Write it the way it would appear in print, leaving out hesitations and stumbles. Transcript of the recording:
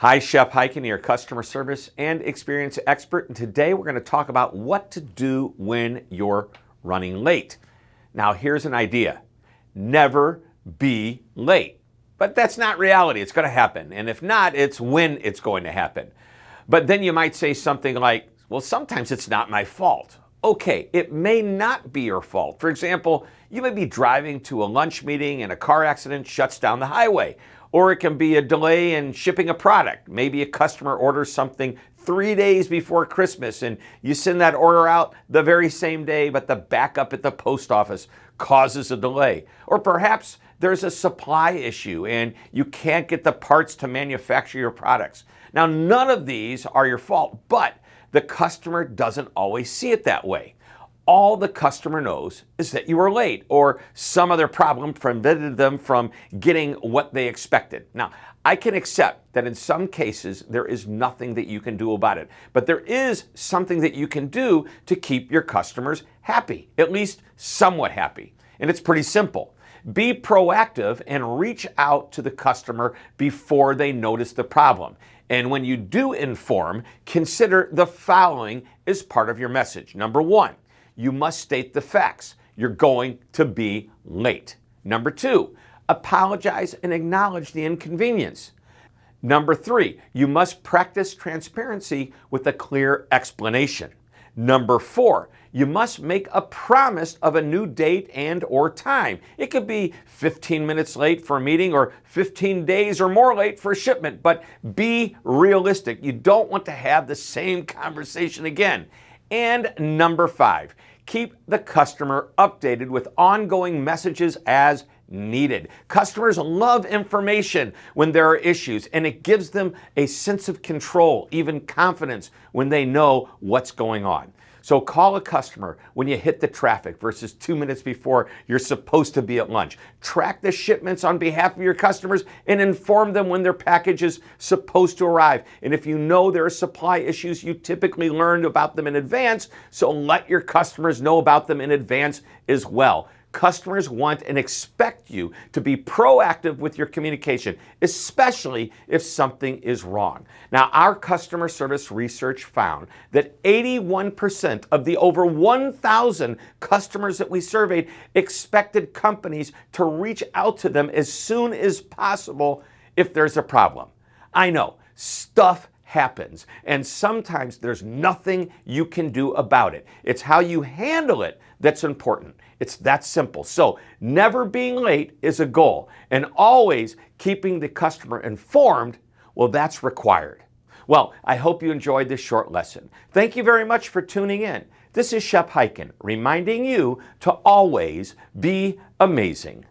Hi, Shep Hyken, your customer service and experience expert, and today we're going to talk about what to do when you're running late. Now, here's an idea. Never be late. But that's not reality. It's going to happen. And if not, it's when it's going to happen. But then you might say something like, well, sometimes it's not my fault. Okay, it may not be your fault. For example, you may be driving to a lunch meeting and a car accident shuts down the highway. Or it can be a delay in shipping a product. Maybe a customer orders something 3 days before Christmas and you send that order out the very same day, but the backup at the post office causes a delay. Or perhaps there's a supply issue and you can't get the parts to manufacture your products. Now, none of these are your fault, but the customer doesn't always see it that way. All the customer knows is that you were late or some other problem prevented them from getting what they expected. Now, I can accept that in some cases there is nothing that you can do about it, but there is something that you can do to keep your customers happy, at least somewhat happy. And it's pretty simple. Be proactive and reach out to the customer before they notice the problem. And when you do inform, consider the following as part of your message. Number one, you must state the facts. You're going to be late. Number two, apologize and acknowledge the inconvenience. Number three, you must practice transparency with a clear explanation. Number four, you must make a promise of a new date and or time. It could be 15 minutes late for a meeting or 15 days or more late for a shipment, but be realistic. You don't want to have the same conversation again. And number five, keep the customer updated with ongoing messages as needed. Customers love information when there are issues, and it gives them a sense of control, even confidence when they know what's going on. So call a customer when you hit the traffic versus 2 minutes before you're supposed to be at lunch. Track the shipments on behalf of your customers and inform them when their package is supposed to arrive. And if you know there are supply issues, you typically learn about them in advance, so let your customers know about them in advance as well. Customers want and expect you to be proactive with your communication, especially if something is wrong. Now, our customer service research found that 81% of the over 1,000 customers that we surveyed expected companies to reach out to them as soon as possible if there's a problem. I know, stuff happens, and sometimes there's nothing you can do about it. It's how you handle it that's important. It's that simple. So never being late is a goal, and always keeping the customer informed, well, that's required. Well, I hope you enjoyed this short lesson. Thank you very much for tuning in. This is Shep Hyken reminding you to always be amazing.